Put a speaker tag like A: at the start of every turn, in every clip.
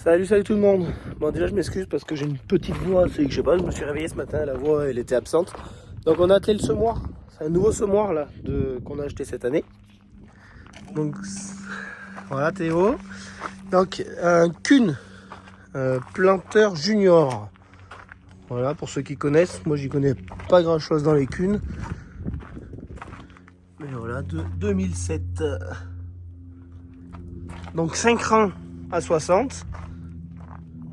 A: Salut tout le monde. Bon, déjà je m'excuse parce que j'ai une petite voix, c'est que je sais pas, je me suis réveillé ce matin, la voix elle était absente. Donc on a attelé le semoir, c'est un nouveau semoir là qu'on a acheté cette année. Donc voilà Théo. Donc un Kuhn planteur junior. Voilà pour ceux qui connaissent, moi j'y connais pas grand chose dans les Kuhn. Mais voilà, de 2007. Donc 5 rangs à 60.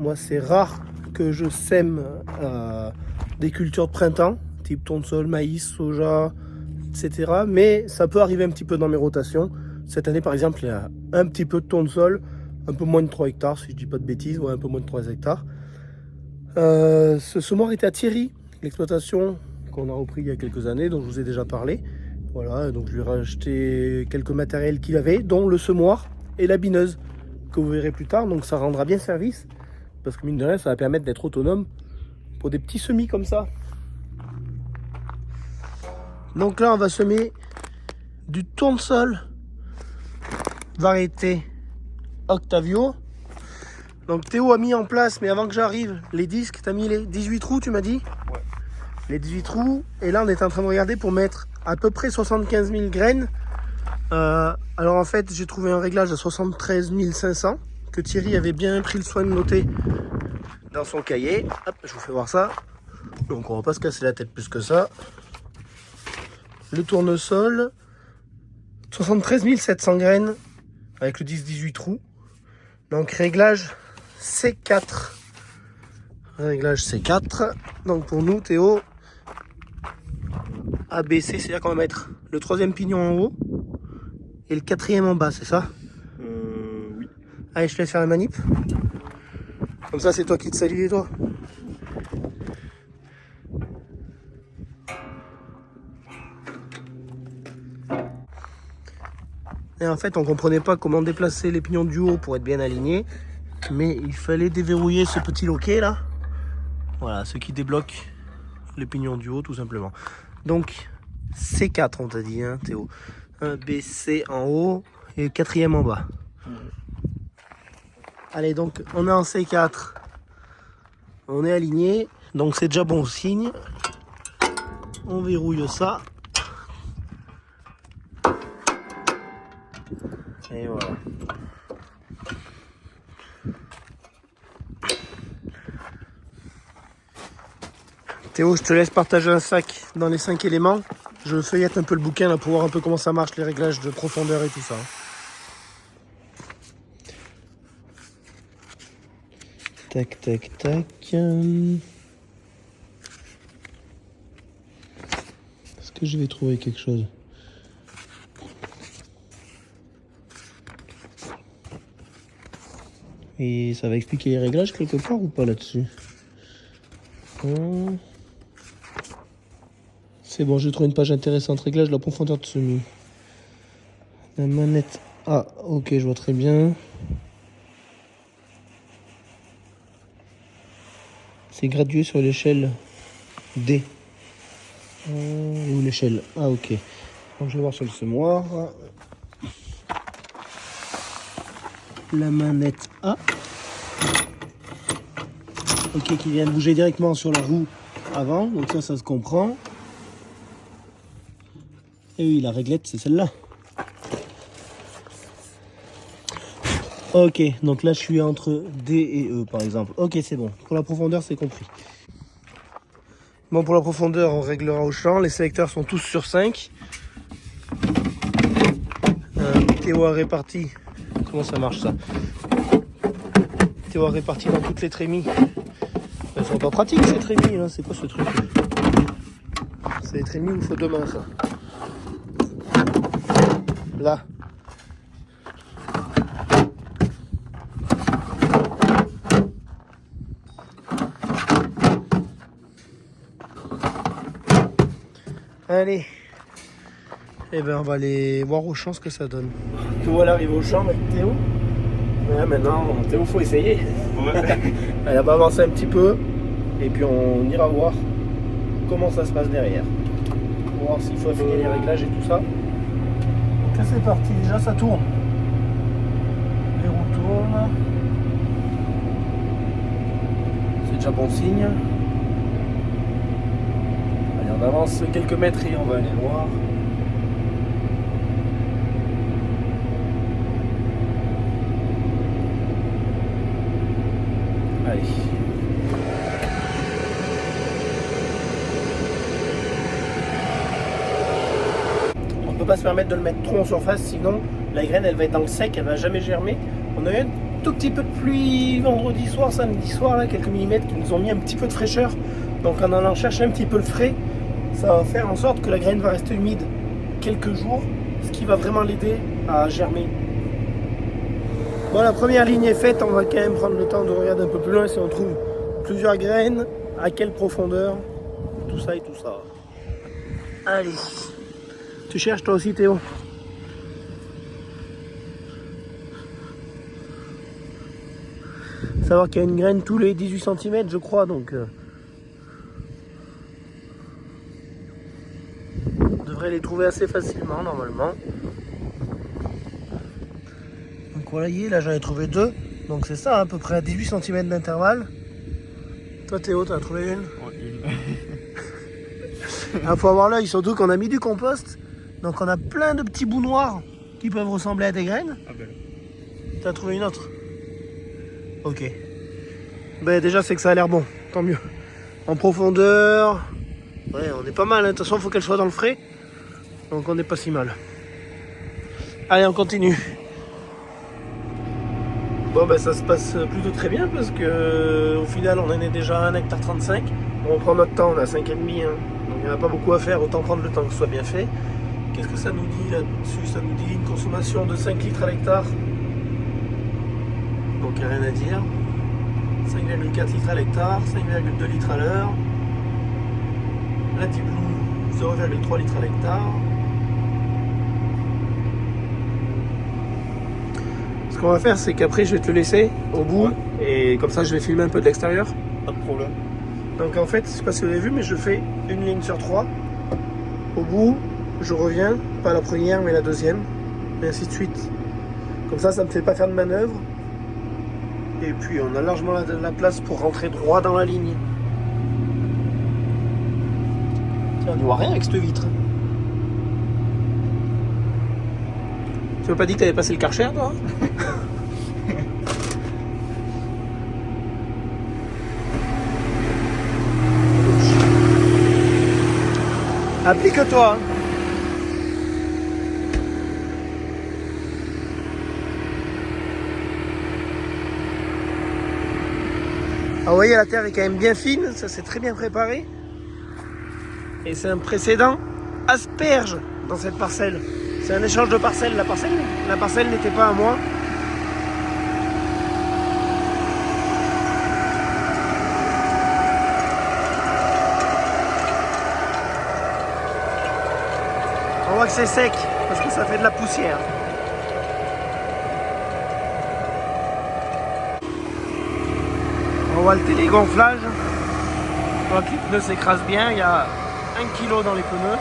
A: Moi, c'est rare que je sème des cultures de printemps, type tournesol, maïs, soja, etc. Mais ça peut arriver un petit peu dans mes rotations. Cette année, par exemple, il y a un petit peu de tournesol, un peu moins de 3 hectares, si je dis pas de bêtises, ouais, un peu moins de 3 hectares. Ce semoir était à Thierry, l'exploitation qu'on a repris il y a quelques années, dont je vous ai déjà parlé. Voilà, donc je lui ai racheté quelques matériels qu'il avait, dont le semoir et la bineuse, que vous verrez plus tard, donc ça rendra bien service. Parce que mine de rien, ça va permettre d'être autonome pour des petits semis comme ça. Donc là, on va semer du tournesol variété Octavio. Donc Théo a mis en place, mais avant que j'arrive, les disques. Tu as mis les 18 trous, tu m'as dit?
B: Ouais.
A: Les 18 trous. Et là, on est en train de regarder pour mettre à peu près 75 000 graines. Alors en fait, j'ai trouvé un réglage à 73 500 que Thierry avait bien pris le soin de noter dans son cahier. Hop, je vous fais voir ça. Donc on va pas se casser la tête plus que ça. Le tournesol, 73 700 graines avec le 10-18 trous. Donc réglage C4. Réglage C4. Donc pour nous, Théo, ABC, c'est-à-dire qu'on va mettre le troisième pignon en haut et le quatrième en bas, c'est ça?
B: Oui.
A: Allez, je te laisse faire la manip. Comme ça, c'est toi qui te salis les doigts. Et en fait, on comprenait pas comment déplacer les pignons du haut pour être bien alignés. Mais il fallait déverrouiller ce petit loquet là. Voilà, ce qui débloque les pignons du haut tout simplement. Donc, C4 on t'a dit, hein, Théo. Un B, C en haut et le quatrième en bas. Allez, donc on est en C4. On est aligné. Donc c'est déjà bon signe. On verrouille ça. Et voilà. Théo, je te laisse partager un sac dans les 5 éléments. Je feuillette un peu le bouquin là, pour voir un peu comment ça marche, les réglages de profondeur et tout ça. Tac, tac, tac. Est-ce que je vais trouver quelque chose? Et ça va expliquer les réglages quelque part ou pas là-dessus? C'est bon, j'ai trouvé une page intéressante. Réglage de la profondeur de semis. La manette A. Ok, je vois très bien. C'est gradué sur l'échelle D. Ou l'échelle A, ok. Donc je vais voir sur le semoir. La manette A. Ok, qui vient de bouger directement sur la roue avant. Donc ça se comprend. Et oui, la réglette, c'est celle-là. Ok, donc là, je suis entre D et E, par exemple. Ok, c'est bon. Pour la profondeur, c'est compris. Bon, pour la profondeur, on réglera au champ. Les sélecteurs sont tous sur 5. Théo a réparti... Comment ça marche, ça? Théo a réparti dans toutes les trémies. Elles sont pas pratiques, ces trémies, hein. C'est quoi ce truc? C'est les trémies où il faut deux mains, ça. Là. Allez. Et ben on va aller voir au champ ce que ça donne. Théo elle arrive au champ avec Théo. Ouais, maintenant Théo faut essayer. Ouais. Elle va avancer un petit peu et puis on ira voir comment ça se passe derrière. Pour voir s'il faut affiner les réglages et tout ça. Donc là c'est parti, déjà ça tourne. Les roues tournent. déjà bon signe. Allez, on avance quelques mètres et on va aller voir. Allez. On ne peut pas se permettre de le mettre trop en surface, sinon la graine elle va être dans le sec, elle va jamais germer. On a eu un tout petit peu de pluie vendredi soir, samedi soir, là, quelques millimètres qui nous ont mis un petit peu de fraîcheur. Donc en allant chercher un petit peu le frais, ça va faire en sorte que la graine va rester humide quelques jours, ce qui va vraiment l'aider à germer. Bon, la première ligne est faite, on va quand même prendre le temps de regarder un peu plus loin si on trouve plusieurs graines, à quelle profondeur, tout ça et tout ça. Allez, tu cherches toi aussi Théo? Savoir qu'il y a une graine tous les 18 cm je crois, donc on devrait les trouver assez facilement normalement. Donc voilà, là j'en ai trouvé deux, donc c'est ça à peu près à 18 cm d'intervalle. Toi Théo, t'en as trouvé une?
B: Ouais, une.
A: Il faut avoir l'œil, surtout qu'on a mis du compost, donc on a plein de petits bouts noirs qui peuvent ressembler à des graines.
B: Ah ben.
A: T'as trouvé une autre? Ok. Ben déjà c'est que ça a l'air bon, tant mieux. En profondeur, ouais on est pas mal, hein. De toute façon il faut qu'elle soit dans le frais. Donc on n'est pas si mal. Allez on continue. Bon ben ça se passe plutôt très bien parce que au final on en est déjà à 1,35 hectare. On prend notre temps, on a 5,5 hein. Donc il n'y en a pas beaucoup à faire, autant prendre le temps que ce soit bien fait. Qu'est-ce que ça nous dit là-dessus? Ça nous dit une consommation de 5 litres à l'hectare. Donc il n'y a rien à dire. 5,4 litres à l'hectare, 5,2 litres à l'heure. La Deep Blue, 0,3 litres à l'hectare. Ce qu'on va faire, c'est qu'après je vais te laisser au bout, et comme ça je vais filmer un peu de l'extérieur.
B: Pas de problème.
A: Donc en fait, je sais pas si vous avez vu, mais je fais une ligne sur 3. Au bout, je reviens, pas la première mais la deuxième, et ainsi de suite. Comme ça me fait pas faire de manœuvre. Et puis on a largement la place pour rentrer droit dans la ligne. Tiens, on n'y voit rien avec cette vitre. Tu m'as pas dit que tu avais passé le Karcher, toi? Applique-toi. Ah, vous voyez, la terre est quand même bien fine, ça c'est très bien préparé. Et c'est un précédent asperge dans cette parcelle. C'est un échange de parcelles. La parcelle n'était pas à moi. On voit que c'est sec parce que ça fait de la poussière. On voit le télégonflage. On voit que les pneus s'écrasent bien. Il y a 1 kg dans les pneus.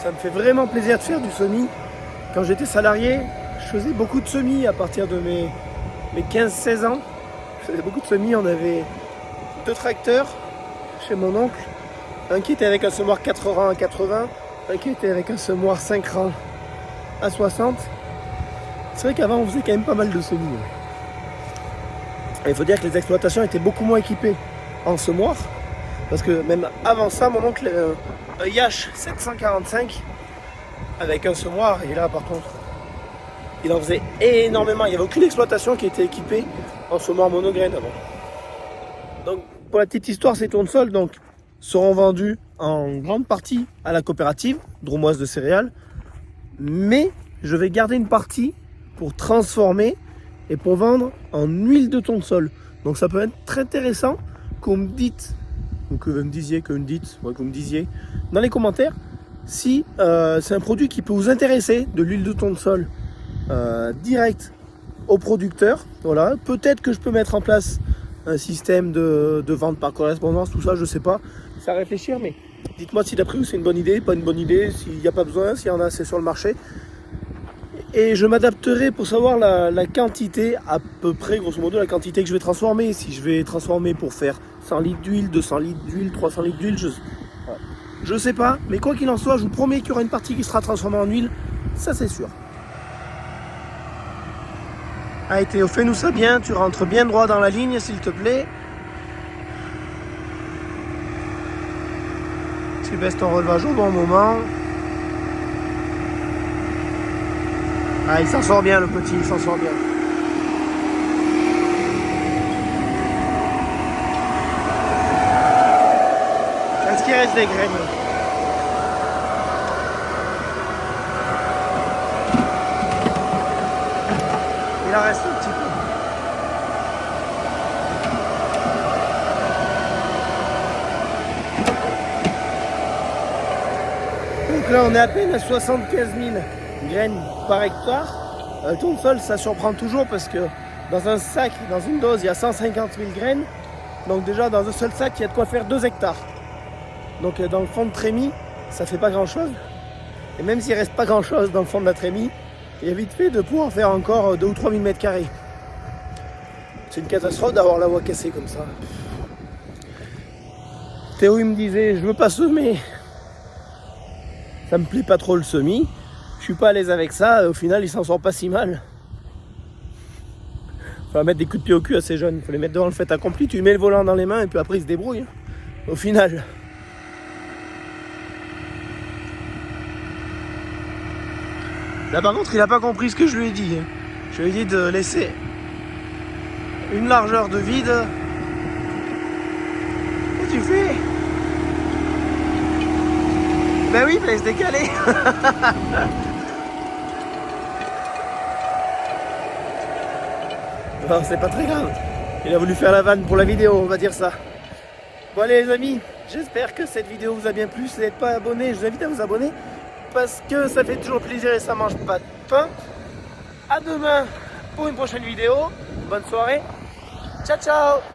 A: Ça me fait vraiment plaisir de faire du semi. Quand j'étais salarié, je faisais beaucoup de semis à partir de mes 15-16 ans. Je faisais beaucoup de semis. On avait 2 tracteurs chez mon oncle. Un qui était avec un semoir 4 rangs à 80, un qui était avec un semoir 5 rangs à 60. C'est vrai qu'avant on faisait quand même pas mal de semis. Il faut dire que les exploitations étaient beaucoup moins équipées en semoir. Parce que même avant ça, mon oncle avait un Yash 745 avec un semoir. Et là par contre, il en faisait énormément. Il n'y avait aucune exploitation qui était équipée en semoir monograine avant. Donc pour la petite histoire, ces tournesols seront vendus en grande partie à la coopérative Droumoise de céréales. Mais je vais garder une partie pour transformer et pour vendre en huile de tournesol. Donc ça peut être très intéressant que vous me dites, ou que vous me disiez, que vous me disiez dans les commentaires si c'est un produit qui peut vous intéresser, de l'huile de tournesol direct au producteur. Voilà, peut-être que je peux mettre en place un système de vente par correspondance, tout ça, je sais pas. C'est à réfléchir, mais dites-moi si d'après vous c'est une bonne idée, pas une bonne idée, s'il n'y a pas besoin, s'il y en a assez sur le marché. Et je m'adapterai pour savoir la quantité, à peu près, grosso modo, la quantité que je vais transformer. Si je vais transformer pour faire 100 litres d'huile, 200 litres d'huile, 300 litres d'huile, je sais pas. Mais quoi qu'il en soit, je vous promets qu'il y aura une partie qui sera transformée en huile. Ça, c'est sûr. Allez Théo, fais-nous ça bien. Tu rentres bien droit dans la ligne, s'il te plaît. Tu baisses ton relevage au bon moment. Ah, il s'en sort bien le petit, il s'en sort bien. Est-ce qu'il reste des graines? Il en reste un petit peu. Donc là on est à peine à 75 000 graines par hectare. Le tournesol ça surprend toujours parce que dans un sac, dans une dose, il y a 150 000 graines. Donc déjà dans un seul sac il y a de quoi faire 2 hectares. Donc dans le fond de trémie ça fait pas grand chose. Et même s'il reste pas grand chose dans le fond de la trémie, il y a vite fait de pouvoir faire encore 2 ou 3 000 mètres carrés. C'est une catastrophe d'avoir la voie cassée comme ça. Théo il me disait je veux pas semer. Ça me plaît pas trop le semis. Je suis pas à l'aise avec ça. Au final, il s'en sort pas si mal. Faut mettre des coups de pied au cul à ces jeunes. Il faut les mettre devant le fait accompli. Tu lui mets le volant dans les mains et puis après, ils se débrouillent. Au final. Là, par contre, il a pas compris ce que je lui ai dit. Je lui ai dit de laisser une largeur de vide. Qu'est-ce que tu fais? Ben oui, il se décaler. Bon, c'est pas très grave. Il a voulu faire la vanne pour la vidéo, on va dire ça. Bon allez les amis, j'espère que cette vidéo vous a bien plu. Si vous n'êtes pas abonné, je vous invite à vous abonner. Parce que ça fait toujours plaisir et ça mange pas de pain. À demain pour une prochaine vidéo. Bonne soirée. Ciao ciao.